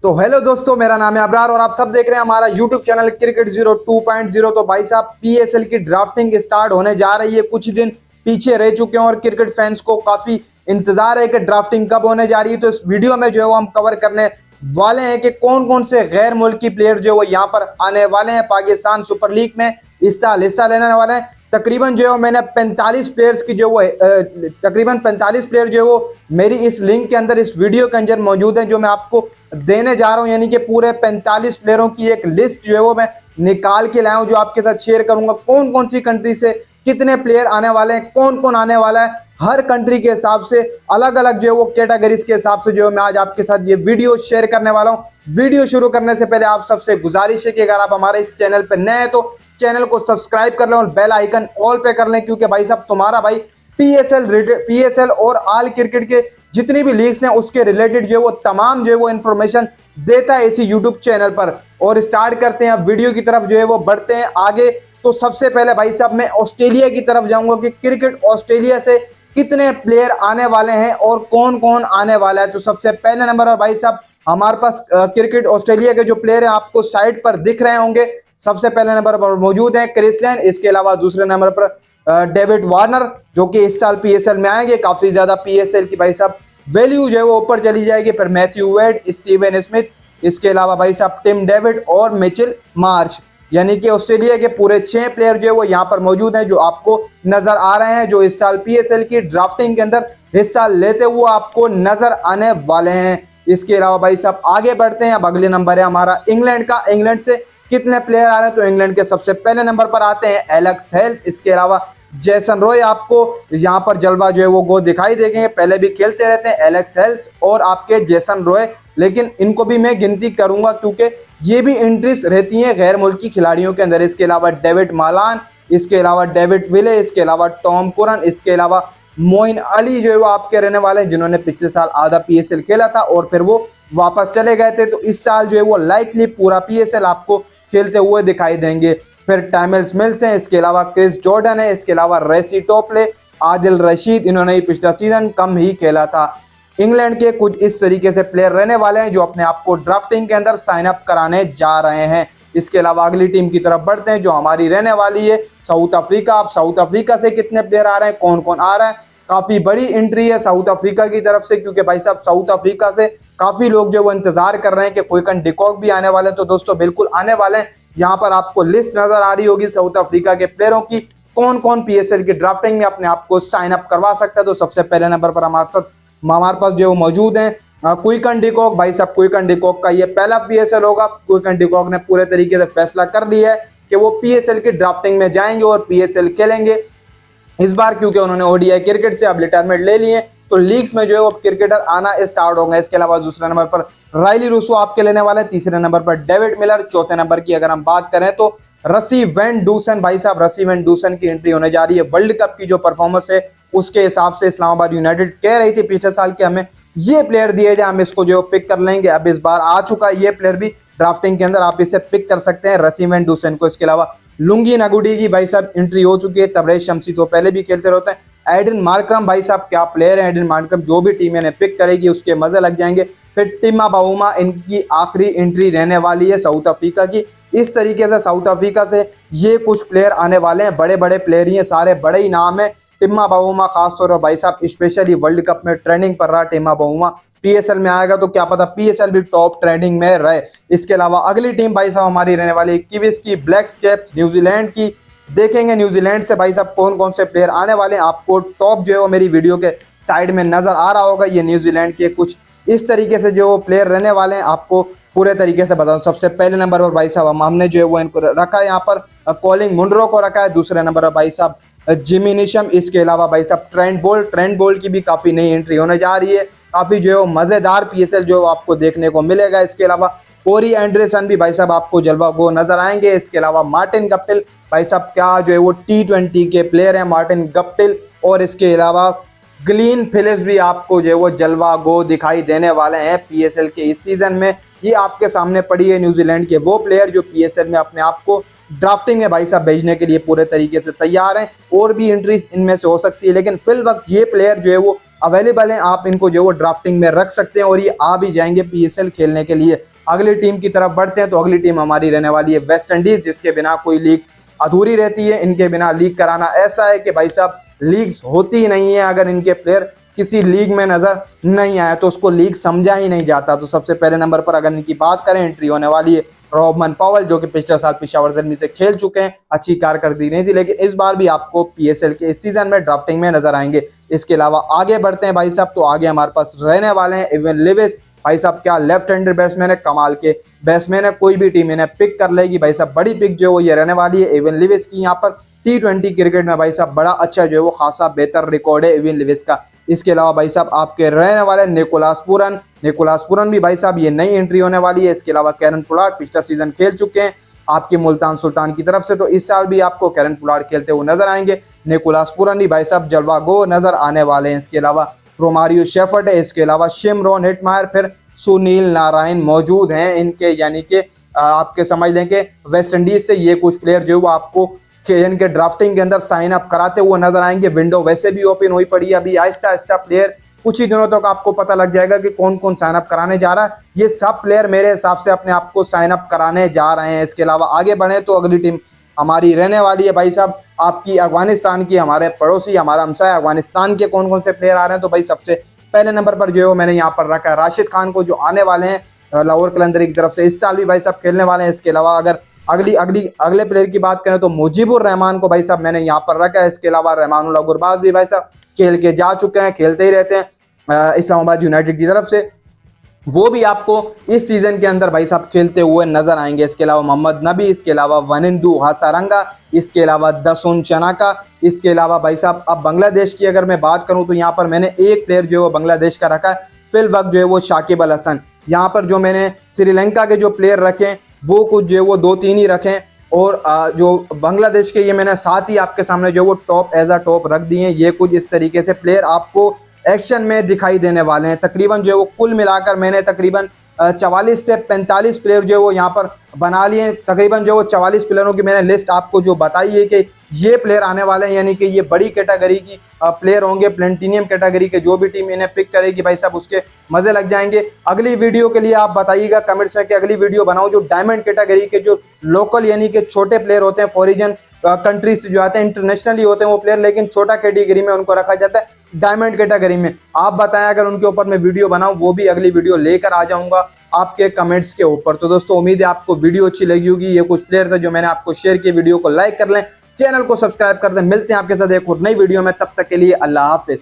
तो हेलो दोस्तों, मेरा नाम है अबरार और आप सब देख रहे हैं हमारा यूट्यूब चैनल क्रिकेट जीरो 2.0। तो भाई साहब, पीएसएल की ड्राफ्टिंग स्टार्ट होने जा रही है। कुछ दिन पीछे रह चुके हैं और क्रिकेट फैंस को काफी इंतजार है कि ड्राफ्टिंग कब होने जा रही है। तो इस वीडियो में जो है वो हम कवर करने वाले हैं कि कौन कौन से गैर मुल्की प्लेयर जो वो यहाँ पर आने वाले हैं, पाकिस्तान सुपर लीग में इस साल हिस्सा लेने वाले हैं। तकरीबन जो है मैंने 45 प्लेयर्स की जो वो तकरीबन 45 प्लेयर जो है वो मेरी इस लिंक के अंदर, इस वीडियो के अंदर मौजूद हैं, जो मैं आपको देने जा रहा हूं। यानी कि पूरे 45 प्लेयरों की एक लिस्ट जो है वो मैं निकाल के लाया हूं, जो आपके साथ शेयर करूंगा। कौन कौन सी कंट्री से कितने प्लेयर आने वाले हैं, कौन कौन आने वाला है, हर कंट्री के हिसाब से अलग अलग जो है वो कैटेगरीज के हिसाब से जो है मैं आज आपके साथ ये वीडियो शेयर करने वाला हूं। वीडियो शुरू करने से पहले आप सबसे गुजारिश है कि अगर आप हमारे इस चैनल पर नए हैं तो चैनल को सब्सक्राइब कर लें और बेल आइकन ऑल पे कर लें, क्योंकि भाई साहब तुम्हारा भाई पीएसएल और ऑल क्रिकेट के जितनी भी लीग्स हैं उसके रिलेटेड जो है वो तमाम जो है वो इन्फॉर्मेशन देता है इसी यूट्यूब चैनल पर। और स्टार्ट करते हैं अब वीडियो की तरफ जो है वो बढ़ते हैं आगे। तो सबसे पहले भाई साहब मैं ऑस्ट्रेलिया की तरफ जाऊंगा कि क्रिकेट ऑस्ट्रेलिया से कितने प्लेयर आने वाले हैं और कौन कौन आने वाला है। तो सबसे पहले नंबर पर भाई साहब हमारे पास क्रिकेट ऑस्ट्रेलिया के जो प्लेयर हैं आपको साइड पर दिख रहे होंगे। सबसे पहले नंबर पर मौजूद है क्रिस लेन। इसके अलावा दूसरे नंबर पर डेविड वार्नर, जो कि इस साल पीएसएल में आएंगे। काफी ज्यादा पीएसएल की भाई साहब वैल्यू जो है वो ऊपर चली जाएगी। फिर मैथ्यू वेड, स्टीवन स्मिथ, इसके अलावा भाई साहब टिम डेविड और मिचेल मार्श। यानी कि ऑस्ट्रेलिया के पूरे 6 प्लेयर जो है वो यहाँ पर मौजूद हैं, जो आपको नजर आ रहे हैं, जो इस साल पीएसएल की ड्राफ्टिंग के अंदर हिस्सा लेते हुए आपको नजर आने वाले हैं। इसके अलावा भाई साहब आगे बढ़ते हैं। अब अगले नंबर है हमारा इंग्लैंड का। इंग्लैंड से कितने प्लेयर आ रहे हैं? तो इंग्लैंड के सबसे पहले नंबर पर आते हैं एलेक्स हेल्थ। इसके अलावा जैसन रॉय, आपको यहाँ पर जलवा जो है वो गो दिखाई देंगे, पहले भी खेलते रहते हैं एलेक्स हेल्थ और आपके जैसन रॉय, लेकिन इनको भी मैं गिनती करूंगा क्योंकि ये भी एंट्रीज रहती हैं गैर मुल्की खिलाड़ियों के अंदर। इसके अलावा डेविड मालान, इसके अलावा डेविड विले, इसके अलावा टॉम कुरन, इसके अलावा मोइन अली जो है वो आपके रहने वाले हैं, जिन्होंने पिछले साल आधा पीएसएल खेला था और फिर वो वापस चले गए थे। तो इस साल जो है वो लाइकली पूरा पीएसएल आपको खेलते हुए दिखाई देंगे। फिर टाइमल्स मिल्स हैं, इसके अलावा क्रिस जॉर्डन है, इसके अलावा रेसी टोपले, आदिल रशीद, इन्होंने ही पिछला सीजन कम ही खेला था। इंग्लैंड के कुछ इस तरीके से प्लेयर रहने वाले हैं जो अपने आप को ड्राफ्टिंग के अंदर साइन अप कराने जा रहे हैं। इसके अलावा अगली टीम की तरफ बढ़ते हैं जो हमारी रहने वाली है साउथ अफ्रीका। अब साउथ अफ्रीका से कितने प्लेयर आ रहे हैं, कौन कौन आ रहा है? काफी बड़ी एंट्री है साउथ अफ्रीका की तरफ से, क्योंकि भाई साहब साउथ अफ्रीका से काफी लोग जो वो इंतजार कर रहे हैं कि क्विंटन डिकॉक भी आने वाले हैं। तो दोस्तों बिल्कुल आने वाले हैं। यहाँ पर आपको लिस्ट नजर आ रही होगी साउथ अफ्रीका के प्लेयरों की, कौन कौन पीएसएल की ड्राफ्टिंग में अपने आप को साइन अप करवा सकता है। तो सबसे पहले नंबर पर हमारे पास जो मौजूद है क्विंटन डिकॉक। भाई साहब क्विंटन डिकॉक का ये पहला पीएसएल होगा। क्विंटन डिकॉक ने पूरे तरीके से फैसला कर लिया है कि वो पीएसएल की ड्राफ्टिंग में जाएंगे और पीएसएल खेलेंगे इस बार, क्योंकि उन्होंने ओडीआई क्रिकेट से अब रिटायरमेंट ले लिए। तो लीग्स में जो है वो क्रिकेटर आना स्टार्ट होंगे। इसके अलावा दूसरे नंबर पर राइली रूसो आपके लेने वाले हैं। तीसरे नंबर पर डेविड मिलर। चौथे नंबर की अगर हम बात करें तो रसी वैन डूसन। भाई साहब रसी वैन डूसन की एंट्री होने जा रही है। वर्ल्ड कप की जो परफॉर्मेंस है उसके हिसाब से इस्लामाबाद यूनाइटेड कह रही थी पिछले साल के हमें ये प्लेयर दिए जाए, हम इसको जो पिक कर लेंगे। अब इस बार आ चुका है ये प्लेयर भी ड्राफ्टिंग के अंदर, आप इसे पिक कर सकते हैं रसी वैन डूसन को। इसके अलावा लुंगी नगुडी की भाई साहब एंट्री हो चुकी है। तबरेज शमसी तो पहले भी खेलते रहते हैं। एडन मार्करम, भाई साहब क्या प्लेयर है एडन मार्करम, जो भी टीम इन्हें पिक करेगी उसके मजे लग जाएंगे। फिर टिम्मा बाउमा, इनकी आखिरी एंट्री रहने वाली है साउथ अफ्रीका की। इस तरीके से साउथ अफ्रीका से ये कुछ प्लेयर आने वाले हैं, बड़े बड़े प्लेयर ही हैं, सारे बड़े ही नाम है। टिम्मा बाउमा खासतौर पर भाई साहब स्पेशली वर्ल्ड कप में ट्रेंडिंग पर रहा टिम्मा बाउमा, पीएसएल में आएगा तो क्या पता पीएसएल भी टॉप ट्रेंडिंग में रहे। इसके अलावा अगली टीम भाई साहब हमारी रहने वाली किवीज की, ब्लैक कैप्स न्यूजीलैंड की। देखेंगे न्यूजीलैंड से भाई साहब कौन कौन से प्लेयर आने वाले हैं। आपको टॉप जो है वो मेरी वीडियो के साइड में नजर आ रहा होगा। ये न्यूजीलैंड के कुछ इस तरीके से जो प्लेयर रहने वाले हैं, आपको पूरे तरीके से बताऊं। सबसे पहले नंबर पर भाई साहब हमने जो है वो इनको रखा है, यहाँ पर कॉलिंग मुंड्रो को रखा है। दूसरे नंबर पर भाई साहब जिमी निशम। इसके अलावा भाई साहब ट्रेंट बोल्ट की भी काफी नई एंट्री होने जा रही है। काफी जो है वो मजेदार पीएसएल जो आपको देखने को मिलेगा। इसके अलावा कोरी एंडरसन भी भाई साहब आपको जलवा गो नजर आएंगे। इसके अलावा मार्टिन गप्टिल, भाई साहब क्या जो है वो T20 के प्लेयर हैं मार्टिन गप्टिल। और इसके अलावा ग्लीन फिलिप्स भी आपको जो है वो जलवा गो दिखाई देने वाले हैं पीएसएल के इस सीजन में। ये आपके सामने पड़ी है न्यूजीलैंड के वो प्लेयर जो पीएसएल में अपने आप को ड्राफ्टिंग में भाई साहब भेजने के लिए पूरे तरीके से तैयार हैं। और भी एंट्रीज इनमें से हो सकती है, लेकिन फिल वक्त ये प्लेयर जो है वो अवेलेबल हैं, आप इनको जो वो ड्राफ्टिंग में रख सकते हैं और ये आ भी जाएंगे PSL खेलने के लिए। अगली टीम की तरफ बढ़ते हैं तो अगली टीम हमारी रहने वाली है वेस्ट इंडीज, जिसके बिना कोई लीग अधूरी रहती है। इनके बिना लीग कराना ऐसा है कि भाई साहब लीग्स होती ही नहीं है, अगर इनके प्लेयर किसी लीग में नजर नहीं आया तो उसको लीग समझा ही नहीं जाता। तो सबसे पहले नंबर पर अगर इनकी बात करें, एंट्री होने वाली है रॉबमन पॉवेल, जो कि पिछले साल पेशावर ज़ल्मी से खेल चुके हैं, अच्छी कारकर्दगी नहीं थी, लेकिन इस बार भी आपको PSL के इस सीजन में ड्राफ्टिंग में नजर आएंगे। इसके अलावा आगे बढ़ते हैं भाई साहब, तो आगे हमारे पास रहने वाले हैं इवन लिविस। भाई साहब क्या लेफ्ट हैंडेड बैट्समैन है, कमाल के बैट्समैन है, कोई भी टीम इन्हें पिक कर लेगी। भाई साहब बड़ी पिक जो है वो ये रहने वाली है इवन लिविस की। यहाँ पर T20 क्रिकेट में भाई साहब बड़ा अच्छा जो है वो खासा बेहतर रिकॉर्ड है इवन लिविस का। इसके अलावा भाई साहब आपके रहने वाले निकोलस पूरन भी भाई साहब ये नई एंट्री होने वाली है। इसके अलावा कैरन पोलार्ड पिछला सीजन खेल चुके हैं आपके मुल्तान सुल्तान की तरफ से, तो इस साल भी आपको कैरन पोलार्ड खेलते हुए नजर आएंगे। निकोलस पूरन भी भाई साहब जलवा गो नजर आने वाले हैं। इसके अलावा रोमारियो शेफर्ड है, इसके अलावा शिमरॉन हिटमायर, फिर सुनील नारायण मौजूद हैं इनके, यानी कि आपके समझ लें कि वेस्ट इंडीज से ये कुछ प्लेयर जो है वो आपको इनके ड्राफ्टिंग के अंदर साइन अप कराते हुए नजर आएंगे। विंडो वैसे भी ओपन हुई पड़ी है, अभी आहिस्ता आहिस्ता प्लेयर कुछ ही दिनों तक आपको पता लग जाएगा कि कौन कौन साइन अप कराने जा रहा है। ये सब प्लेयर मेरे हिसाब से अपने आप को साइन अप कराने जा रहे हैं। इसके अलावा आगे बढ़े तो अगली टीम हमारी रहने वाली है भाई साहब आपकी अफगानिस्तान की, हमारे पड़ोसी हमारा हमसाया अफगानिस्तान के कौन कौन से प्लेयर आ रहे हैं। तो भाई सबसे पहले नंबर पर जो है मैंने यहाँ पर रखा है राशिद खान को, जो आने वाले हैं लाहौर कलंदरी की तरफ से, इस साल भी भाई साहब खेलने वाले हैं। इसके अलावा अगर अगले प्लेयर की बात करें तो मुजीबुर रहमान को भाई साहब मैंने यहाँ पर रखा है। इसके अलावा रहमानुल्लाह गुरबाज भी भाई साहब खेल के जा चुके हैं, खेलते ही रहते हैं इस्लामाबाद यूनाइटेड की तरफ से, वो भी आपको इस सीजन के अंदर भाई साहब खेलते हुए नजर आएंगे। इसके अलावा मोहम्मद नबी, इसके अलावा वनिंदु हासारंगा, इसके अलावा दसुन चनाका, इसके अलावा भाई साहब अब बांग्लादेश की अगर मैं बात करूं तो यहाँ पर मैंने एक प्लेयर जो है बांग्लादेश का रखा है फिल वक्त जो है वो शाकिब अल हसन। यहाँ पर जो मैंने श्रीलंका के जो प्लेयर रखे वो कुछ जो है वो 2-3 ही रखें, और जो बांग्लादेश के ये मैंने 7 ही आपके सामने जो वो टॉप एज अ टॉप रख दिए हैं। ये कुछ इस तरीके से प्लेयर आपको एक्शन में दिखाई देने वाले हैं। तकरीबन जो है वो कुल मिलाकर मैंने तकरीबन 44 से 45 प्लेयर जो है वो यहाँ पर बना लिए। तकरीबन जो 44 प्लेयरों की मैंने लिस्ट आपको जो बताई है कि ये प्लेयर आने वाले हैं, यानी कि ये बड़ी कैटेगरी की प्लेयर होंगे, प्लेटिनियम कैटेगरी के। जो भी टीम इन्हें पिक करेगी भाई साहब उसके मजे लग जाएंगे। अगली वीडियो के लिए आप बताइएगा कमेंट्स में कि अगली वीडियो बनाओ जो डायमंड कैटेगरी के जो लोकल यानी कि छोटे प्लेयर होते हैं, फॉरिजन कंट्री से जो आते हैं, इंटरनेशनली होते हैं वो प्लेयर, लेकिन छोटा कैटेगरी में उनको रखा जाता है डायमंड कैटेगरी में। आप बताएं अगर उनके ऊपर मैं वीडियो बनाऊं, वो भी अगली वीडियो लेकर आ जाऊंगा आपके कमेंट्स के ऊपर। तो दोस्तों उम्मीद है आपको वीडियो अच्छी लगी होगी। ये कुछ प्लेयर थे जो मैंने आपको शेयर किए, वीडियो को लाइक कर लें, चैनल को सब्सक्राइब कर दें। मिलते हैं आपके साथ एक और नई वीडियो में, तब तक के लिए अल्लाह हाफिज।